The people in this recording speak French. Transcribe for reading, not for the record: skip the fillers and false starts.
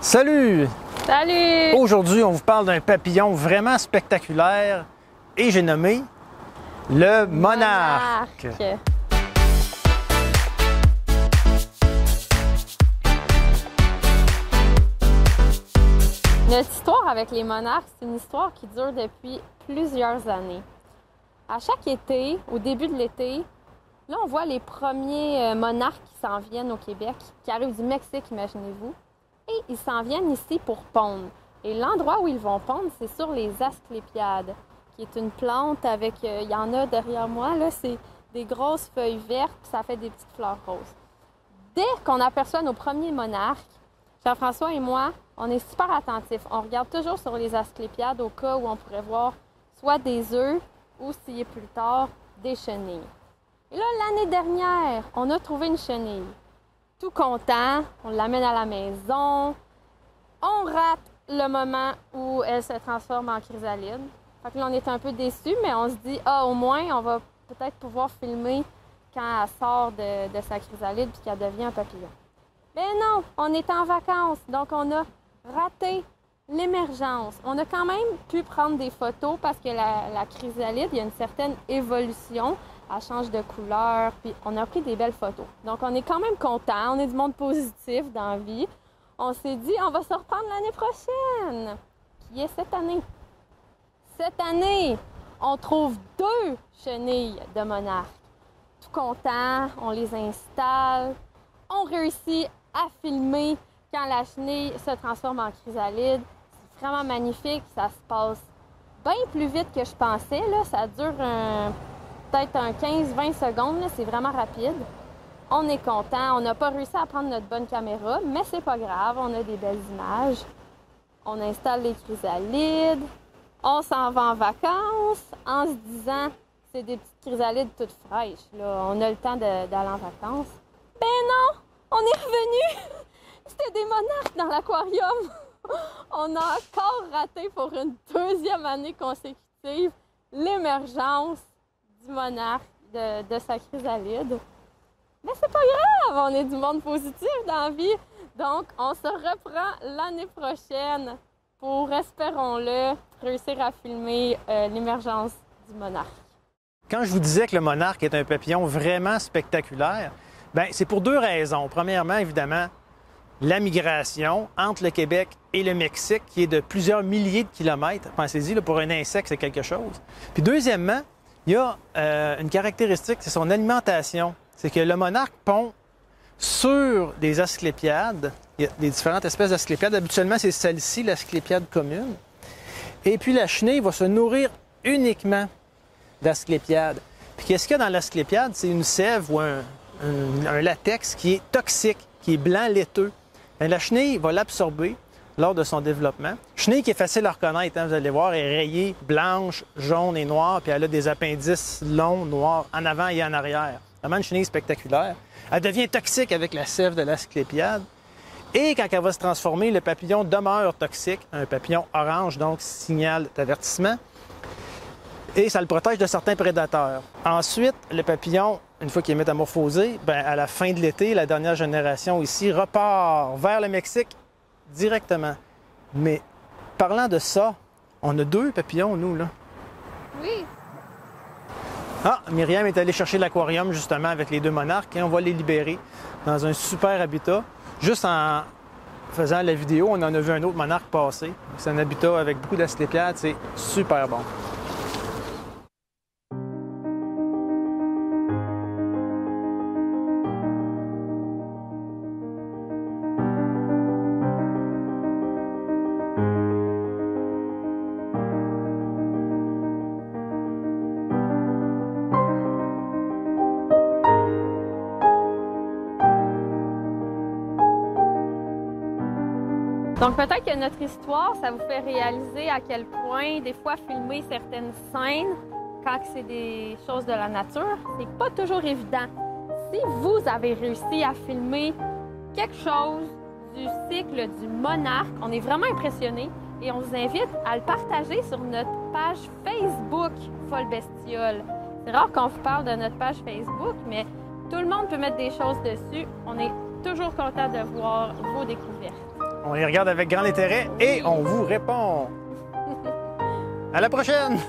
Salut! Salut! Aujourd'hui, on vous parle d'un papillon vraiment spectaculaire et j'ai nommé le monarque. Notre histoire avec les monarques, c'est une histoire qui dure depuis plusieurs années. À chaque été, au début de l'été, là, on voit les premiers monarques qui s'en viennent au Québec, qui arrivent du Mexique, imaginez-vous. Et ils s'en viennent ici pour pondre. Et l'endroit où ils vont pondre, c'est sur les asclépiades, qui est une plante avec, il y en a derrière moi, là, c'est des grosses feuilles vertes, puis ça fait des petites fleurs roses. Dès qu'on aperçoit nos premiers monarques, Jean-François et moi, on est super attentifs. On regarde toujours sur les asclépiades au cas où on pourrait voir soit des œufs ou, s'il est plus tard, des chenilles. Et là, l'année dernière, on a trouvé une chenille. Tout content, on l'amène à la maison. On rate le moment où elle se transforme en chrysalide. Fait que là, on est un peu déçus, mais on se dit, au moins, on va peut-être pouvoir filmer quand elle sort de sa chrysalide puis qu'elle devient un papillon. Mais non, on est en vacances, donc on a raté l'émergence. On a quand même pu prendre des photos parce que la chrysalide, il y a une certaine évolution. Elle change de couleur, puis on a pris des belles photos. Donc, on est quand même content, on est du monde positif dans la vie. On s'est dit, on va se reprendre l'année prochaine, qui est cette année. Cette année, on trouve 2 chenilles de monarques. Tout content, on les installe. On réussit à filmer quand la chenille se transforme en chrysalide. C'est vraiment magnifique, ça se passe bien plus vite que je pensais. Là. Ça dure peut-être un 15-20 secondes, c'est vraiment rapide. On est content, on n'a pas réussi à prendre notre bonne caméra, mais c'est pas grave, on a des belles images. On installe les chrysalides, on s'en va en vacances en se disant c'est des petites chrysalides toutes fraîches, là. On a le temps d'aller en vacances. Ben non, on est revenu! C'était des monarques dans l'aquarium! On a encore raté pour une 2e année consécutive l'émergence du monarque, de sa chrysalide. Mais c'est pas grave, on est du monde positif dans la vie. Donc, on se reprend l'année prochaine pour, espérons-le, réussir à filmer l'émergence du monarque. Quand je vous disais que le monarque est un papillon vraiment spectaculaire, bien, c'est pour 2 raisons. Premièrement, évidemment, la migration entre le Québec et le Mexique, qui est de plusieurs milliers de kilomètres. Pensez-y, là, pour un insecte, c'est quelque chose. Puis deuxièmement, il y a une caractéristique, c'est son alimentation. C'est que le monarque pond sur des asclépiades. Il y a des différentes espèces d'asclépiades. Habituellement, c'est celle-ci, l'asclépiade commune. Et puis la chenille va se nourrir uniquement d'asclépiades. Puis qu'est-ce qu'il y a dans l'asclépiade? C'est une sève ou un latex qui est toxique, qui est blanc laiteux. Bien, la chenille va l'absorber lors de son développement. Chenille qui est facile à reconnaître, hein, vous allez voir, elle est rayée blanche, jaune et noire, puis elle a des appendices longs, noirs, en avant et en arrière. Vraiment une chenille spectaculaire. Elle devient toxique avec la sève de l'asclépiade. Et quand elle va se transformer, le papillon demeure toxique, un papillon orange, donc signal d'avertissement. Et ça le protège de certains prédateurs. Ensuite, le papillon, une fois qu'il est métamorphosé, bien, à la fin de l'été, la dernière génération ici repart vers le Mexique directement. Mais parlant de ça, on a 2 papillons, nous, là. Oui. Ah, Myriam est allée chercher l'aquarium, justement, avec les 2 monarques, et on va les libérer dans un super habitat. Juste en faisant la vidéo, on en a vu un autre monarque passer. C'est un habitat avec beaucoup d'asclépiades, c'est super bon. Donc peut-être que notre histoire, ça vous fait réaliser à quel point, des fois, filmer certaines scènes, quand c'est des choses de la nature, c'est pas toujours évident. Si vous avez réussi à filmer quelque chose du cycle du monarque, on est vraiment impressionnés et on vous invite à le partager sur notre page Facebook Folle Bestiole. C'est rare qu'on vous parle de notre page Facebook, mais tout le monde peut mettre des choses dessus. On est toujours content de voir vos découvertes. On les regarde avec grand intérêt et on vous répond. À la prochaine!